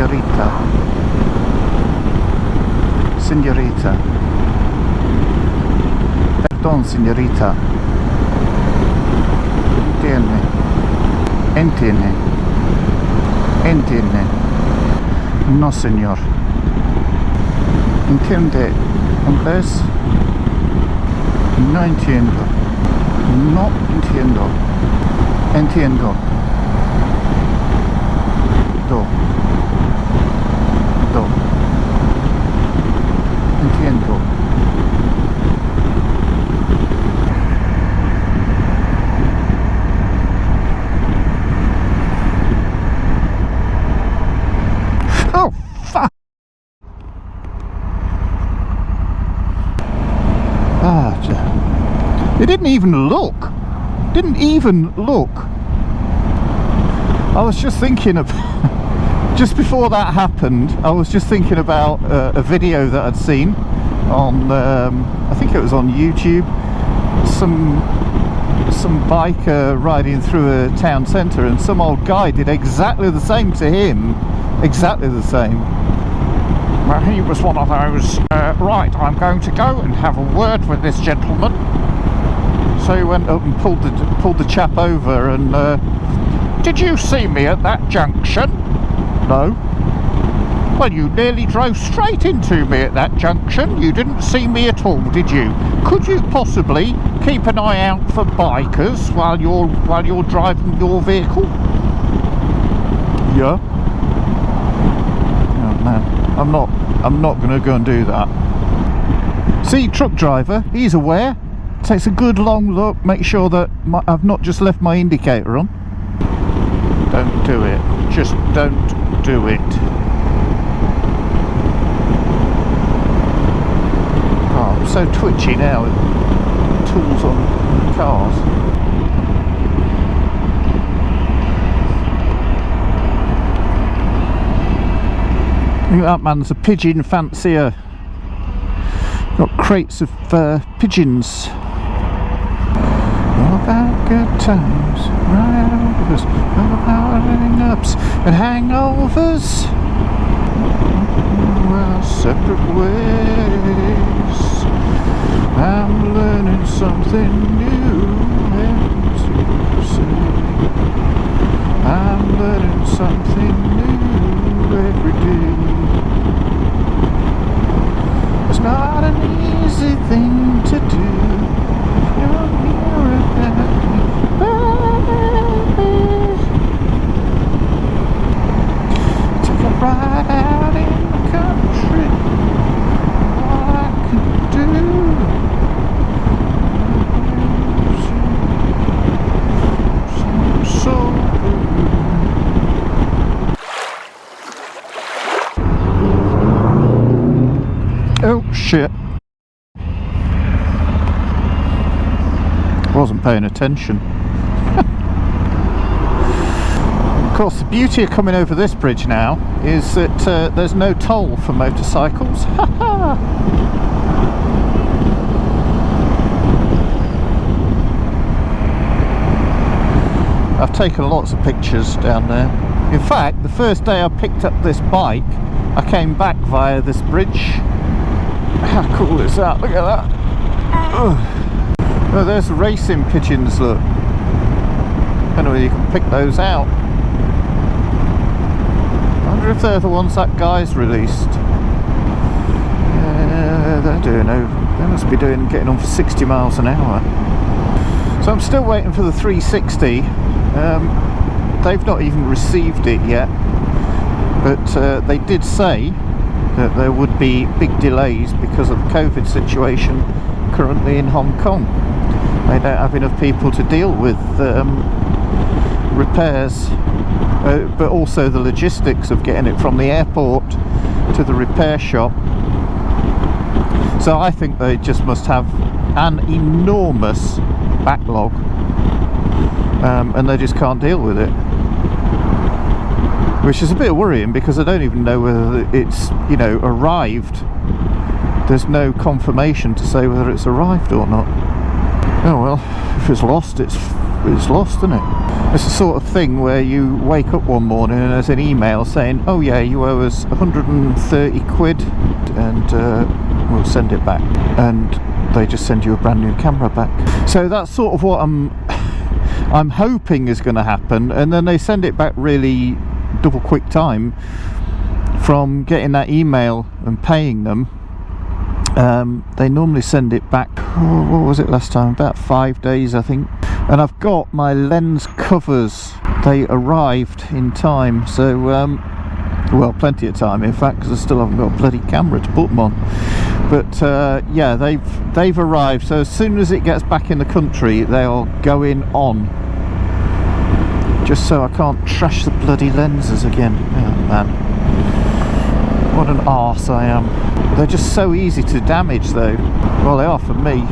Signorita. Signorita. Perdon, signorita. Entiende. Entiende. Entiende. No, señor. Entiende inglés? No entiendo. No entiendo. Entiendo. Do. Do. Entiendo. Oh, fuck! It didn't even look. Didn't even look. I was just thinking of, just before that happened, I was just thinking about a video that I'd seen on, I think it was on YouTube. Some biker riding through a town centre, and some old guy did exactly the same to him. Exactly the same. Well, he was one of those, right, I'm going to go and have a word with this gentleman. So he went up and pulled the chap over and, did you see me at that junction? No. Well, you nearly drove straight into me at that junction. You didn't see me at all, did you? Could you possibly keep an eye out for bikers while you're driving your vehicle? Yeah. Oh man, I'm not going to go and do that. See, truck driver, he's aware. Takes a good long look, make sure that I've not just left my indicator on. Don't do it. Just don't do it. Oh, I'm so twitchy now with tools on cars. I think that man's a pigeon fancier. Got crates of pigeons. All about good times, right-overs, all about hang-ups and hangovers. Well, separate ways. I'm learning something new every day. I'm learning something new every day. It's not an easy thing to do. You're here at baby. Take a ride out in the country. All I can do. So good. Oh shit. Wasn't paying attention. Of course, the beauty of coming over this bridge now is that there's no toll for motorcycles. I've taken lots of pictures down there. In fact, the first day I picked up this bike, I came back via this bridge. How cool is that? Look at that. Ugh. Oh, there's racing pigeons, look. I don't know whether you can pick those out. I wonder if they're the ones that guy's released. Yeah, they're doing over. They must be getting on for 60 miles an hour. So I'm still waiting for the 360. They've not even received it yet. But they did say that there would be big delays because of the COVID situation currently in Hong Kong. They don't have enough people to deal with repairs, but also the logistics of getting it from the airport to the repair shop. So I think they just must have an enormous backlog, and they just can't deal with it, which is a bit worrying because I don't even know whether it's, you know, arrived. There's no confirmation to say whether it's arrived or not. Oh well, if it's lost, it's it's lost, isn't it? It's the sort of thing where you wake up one morning and there's an email saying, oh yeah, you owe us 130 quid and we'll send it back, and they just send you a brand new camera back. So that's sort of what I'm hoping is going to happen, and then they send it back really double quick time from getting that email and paying them. They normally send it back, what was it last time, about 5 days I think. And I've got my lens covers, they arrived in time, so well, plenty of time in fact, because I still haven't got a bloody camera to put them on. But yeah, they've arrived, so as soon as it gets back in the country they are going on, just so I can't trash the bloody lenses again. Oh man, what an arse I am. They're just so easy to damage though. Well, they are for me.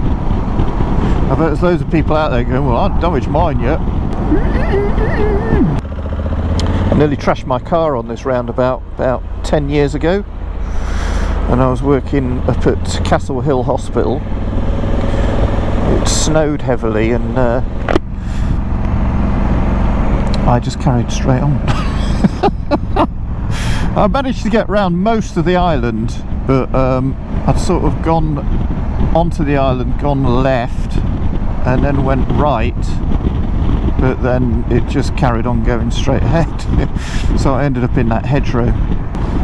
I bet there's loads of people out there going, well, I haven't damaged mine yet. I nearly trashed my car on this roundabout about 10 years ago, and I was working up at Castle Hill Hospital. It snowed heavily and I just carried straight on. I managed to get round most of the island, but I'd sort of gone onto the island, gone left, and then went right, but then it just carried on going straight ahead. So I ended up in that hedgerow.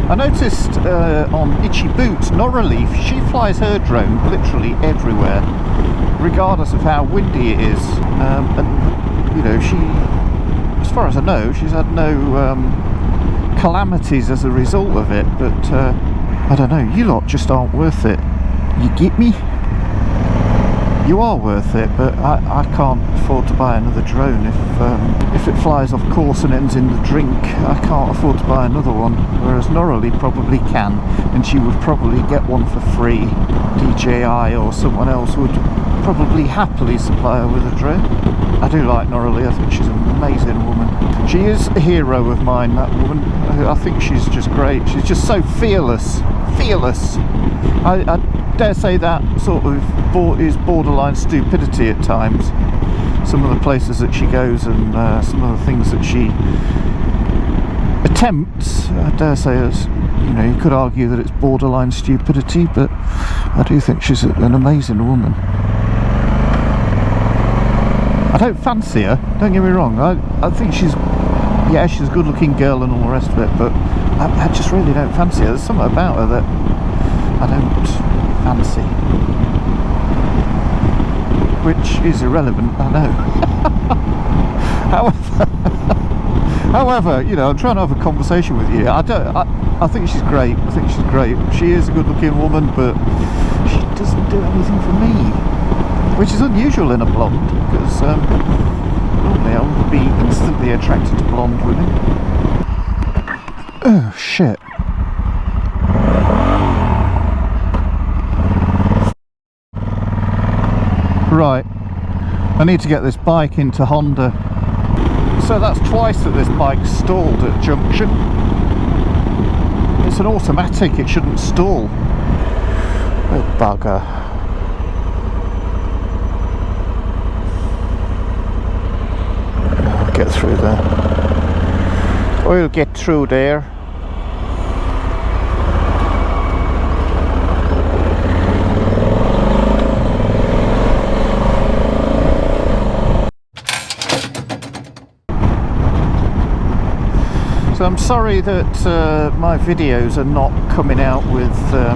I noticed on Itchy Boots, Noraleaf, she flies her drone literally everywhere, regardless of how windy it is. And you know, she, as far as I know, she's had no calamities as a result of it. But I don't know, you lot just aren't worth it. You get me? You are worth it, but I can't afford to buy another drone. If it flies off course and ends in the drink, I can't afford to buy another one, whereas Norley probably can, and she would probably get one for free. DJI or someone else would probably happily supply her with a drone. I do like Norley, I think she's an amazing woman. She is a hero of mine, that woman. I think she's just great. She's just so fearless. Fearless. I dare say that sort of is borderline stupidity at times. Some of the places that she goes and some of the things that she attempts, I dare say, is, you know, you could argue that it's borderline stupidity, but I do think she's an amazing woman. I don't fancy her, don't get me wrong. I think she's a good looking girl and all the rest of it, but I just really don't fancy her. There's something about her that I don't fancy, which is irrelevant, I know. However, you know, I'm trying to have a conversation with you. I think she's great. I think she's great. She is a good-looking woman, but she doesn't do anything for me, which is unusual in a blonde, because normally I would be instantly attracted to blonde women. Oh shit. Right, I need to get this bike into Honda. So that's twice that this bike's stalled at junction. It's an automatic, it shouldn't stall. Oh bugger. I'll get through there. We'll get through there. So I'm sorry that my videos are not coming out with the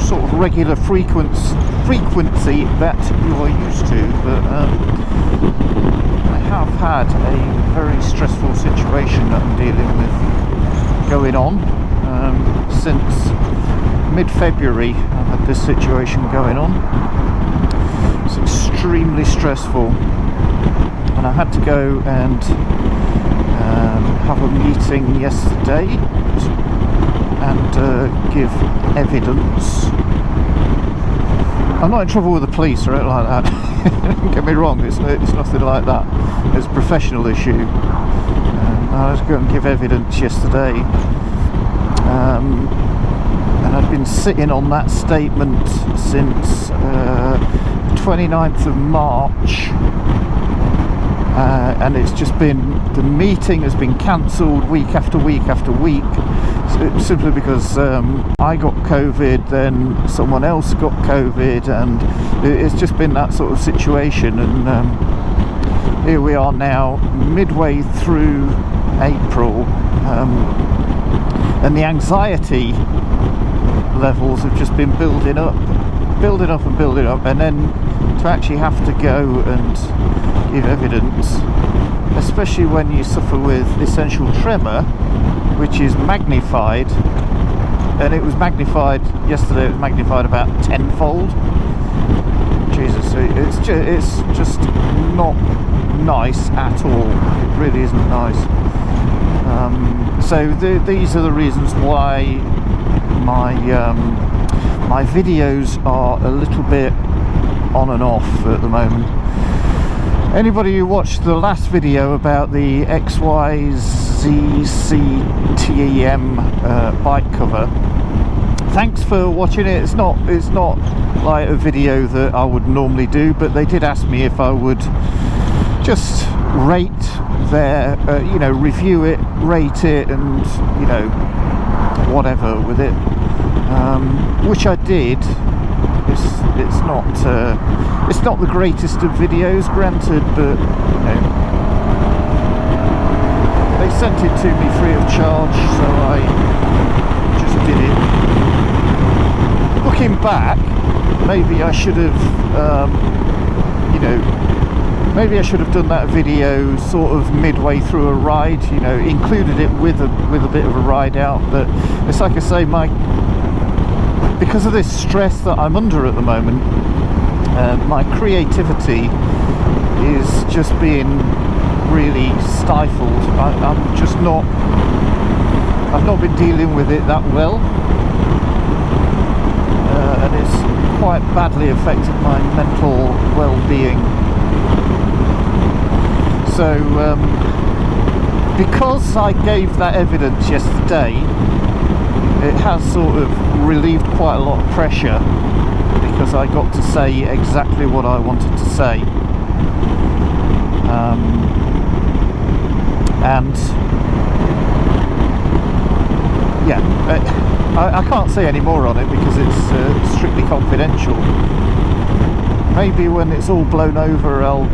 sort of regular frequency that you are used to, but I have had a very stressful situation that I'm dealing with going on since mid-February. I've had this situation going on. It's extremely stressful, and I had to go and have a meeting yesterday and give evidence. I'm not in trouble with the police or anything like that. Don't get me wrong, it's nothing like that. It's a professional issue. I was going to give evidence yesterday, and I've been sitting on that statement since the 29th of March. and it's just been, the meeting has been cancelled week after week after week, simply because I got COVID, then someone else got COVID, and it's just been that sort of situation. And here we are now, midway through April, and the anxiety levels have just been building up and building up, and then to actually have to go and give evidence, especially when you suffer with essential tremor, which is magnified, and it was magnified yesterday, it was magnified about tenfold. Jesus, it's just not nice at all. It really isn't nice. So these are the reasons why my videos are a little bit on and off at the moment. Anybody who watched the last video about the XYZCTEM bike cover, thanks for watching it. It's not like a video that I would normally do, but they did ask me if I would just rate their, review it, rate it, and whatever with it, which I did. It's not the greatest of videos, granted, but they sent it to me free of charge, so I just did it. Looking back, maybe I should have, maybe I should have done that video sort of midway through a ride, included it with a bit of a ride out. But it's like I say, because of this stress that I'm under at the moment, my creativity is just being really stifled. I've not been dealing with it that well, and it's quite badly affected my mental well-being. So because I gave that evidence yesterday, it has sort of relieved quite a lot of pressure, because I got to say exactly what I wanted to say. And yeah, I can't say any more on it because it's strictly confidential. Maybe when it's all blown over, I'll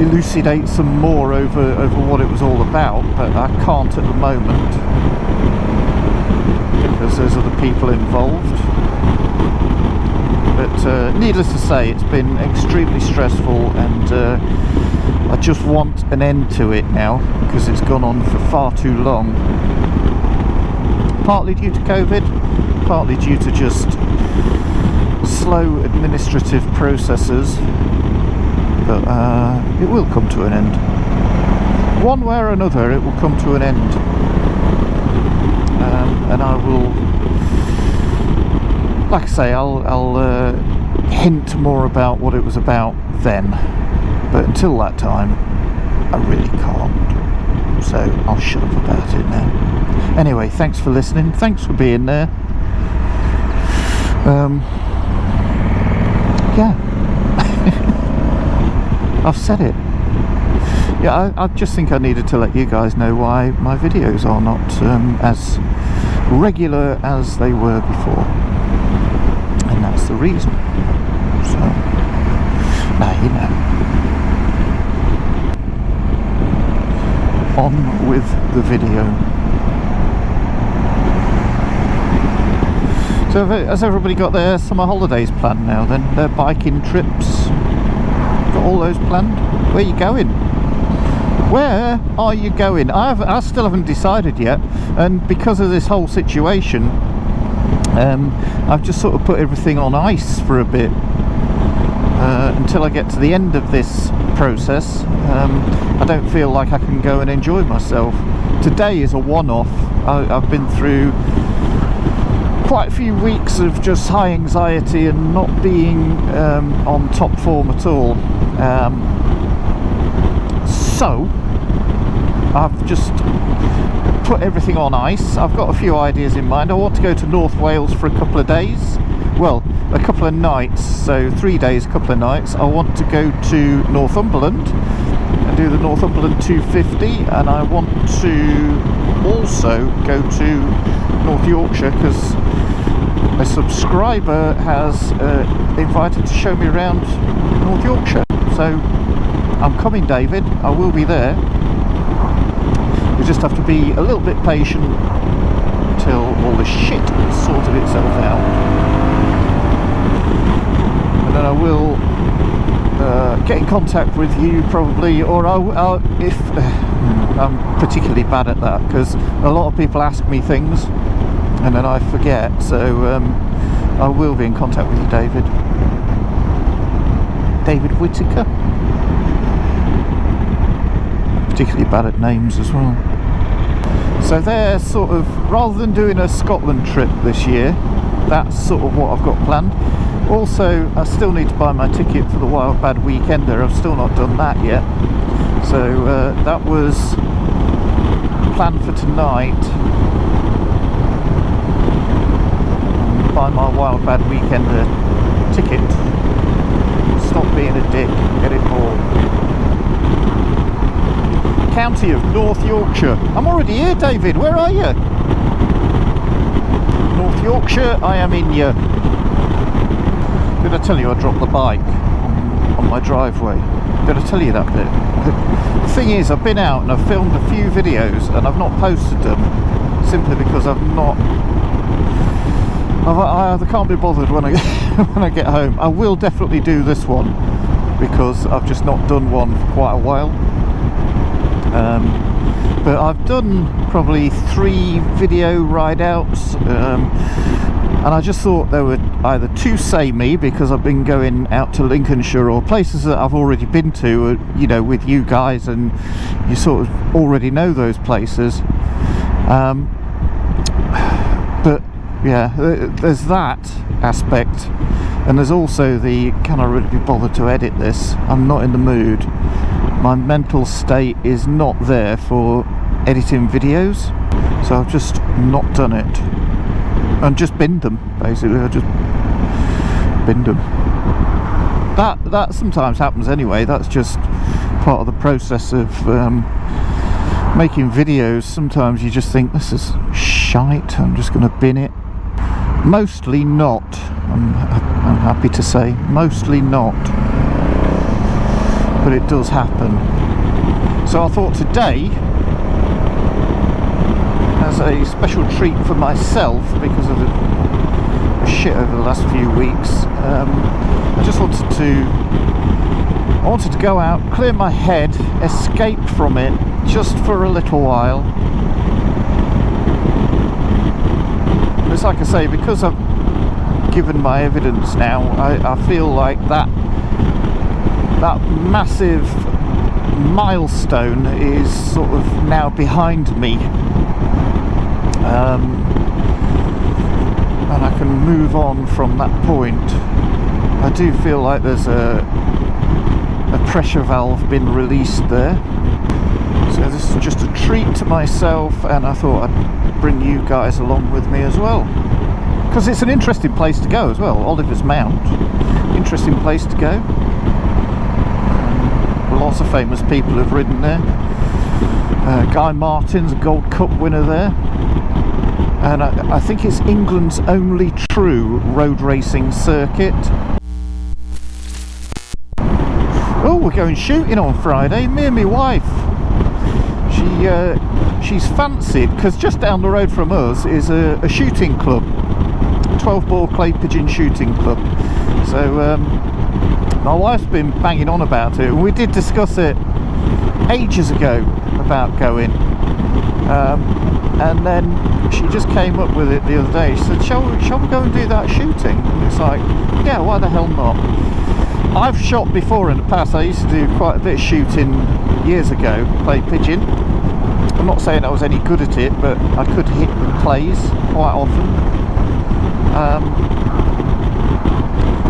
elucidate some more over what it was all about, but I can't at the moment because there's other people involved. But needless to say, it's been extremely stressful, and I just want an end to it now, because it's gone on for far too long. Partly due to COVID, partly due to just slow administrative processes, but it will come to an end. One way or another, it will come to an end, and I will, like I say, I'll hint more about what it was about then, but until that time I really can't, so I'll shut up about it now. Anyway, thanks for listening, thanks for being there. Yeah. I've said it. Yeah, I just think I needed to let you guys know why my videos are not as regular as they were before, and that's the reason. So now you know. On with the video. So has everybody got their summer holidays planned now then? Their biking trips? Got all those planned? Where are you going? Where are you going? I still haven't decided yet, and because of this whole situation, I've just sort of put everything on ice for a bit until I get to the end of this process. I don't feel like I can go and enjoy myself. Today is a one-off. I've been through quite a few weeks of just high anxiety and not being on top form at all. So I've just put everything on ice. I've got a few ideas in mind. I want to go to North Wales for a couple of days. Well, a couple of nights, so 3 days, a couple of nights. I want to go to Northumberland and do the Northumberland 250, and I want to also go to North Yorkshire because a subscriber has invited to show me around North Yorkshire. So I'm coming, David. I will be there. You just have to be a little bit patient until all the shit has sorted itself out, and then I will get in contact with you probably, or I'll if I'm particularly bad at that because a lot of people ask me things and then I forget, so I will be in contact with you, David Whittaker. Particularly bad at names as well. So they're sort of, rather than doing a Scotland trip this year, that's sort of what I've got planned. Also, I still need to buy my ticket for the Wild Bad Weekender. I've still not done that yet. So that was planned for tonight. Buy my Wild Bad Weekender ticket. Stop being a dick, get it all. County of North Yorkshire. I'm already here, David. Where are you? North Yorkshire, I am in you. Did I tell you I dropped the bike on my driveway? Did I tell you that bit? The thing is, I've been out and I've filmed a few videos and I've not posted them simply because I either can't be bothered when I when I get home. I will definitely do this one because I've just not done one for quite a while. But I've done probably 3 video ride outs, and I just thought they were either too samey because I've been going out to Lincolnshire or places that I've already been to, you know, with you guys, and you sort of already know those places. But yeah, there's that aspect, and there's also the, can I really be bothered to edit this? I'm not in the mood. My mental state is not there for editing videos, so I've just not done it and just binned them. Basically, I just binned them. That sometimes happens anyway. That's just part of the process of making videos. Sometimes you just think, this is shite, I'm just going to bin it. Mostly not. I'm happy to say, mostly not. But it does happen. So I thought today, as a special treat for myself because of the shit over the last few weeks, I just wanted to go out, clear my head, escape from it just for a little while. It's like I say, because I've given my evidence now, I feel like that massive milestone is sort of now behind me, and I can move on from that point. I do feel like there's a pressure valve been released there, so this is just a treat to myself, and I thought I'd bring you guys along with me as well, because it's an interesting place to go as well. Oliver's Mount, interesting place to go. Lots of famous people have ridden there. Guy Martin's a Gold Cup winner there, and I think it's England's only true road racing circuit. Oh, we're going shooting on Friday, me and my wife. She's fancied, because just down the road from us is a shooting club, 12 bore clay pigeon shooting club. So my wife's been banging on about it. We did discuss it ages ago about going, and then she just came up with it the other day. She said, shall we go and do that shooting? And it's like, yeah, why the hell not? I've shot before in the past. I used to do quite a bit of shooting years ago, clay pigeon. I'm not saying I was any good at it, but I could hit the clays quite often.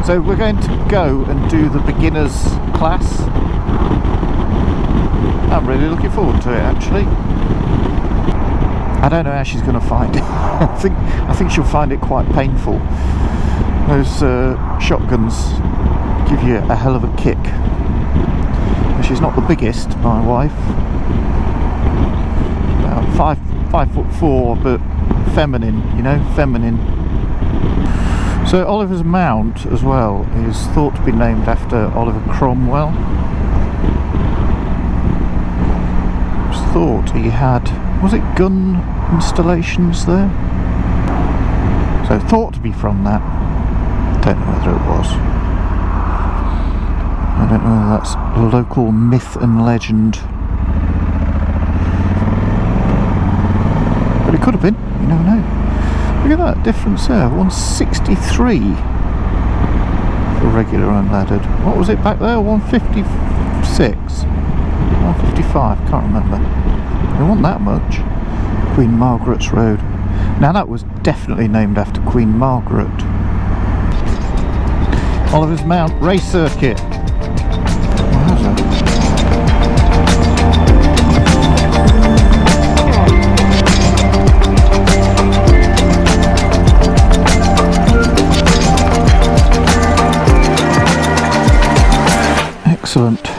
So we're going to go and do the beginners class. I'm really looking forward to it, actually. I don't know how she's going to find it. I think she'll find it quite painful. Those shotguns give you a hell of a kick. She's not the biggest, my wife. About 5'4", but feminine, you know, feminine. So Oliver's mount as well is thought to be named after Oliver Cromwell. It was thought he had, was it gun installations there? So thought to be from that. Don't know whether it was. I don't know whether that's local myth and legend. But it could have been, you never know. Look at that difference there, 163 for regular unleaded. What was it back there, 156? 155, can't remember. They want that much. Queen Margaret's Road. Now that was definitely named after Queen Margaret. Oliver's Mount race circuit. What is that? Excellent.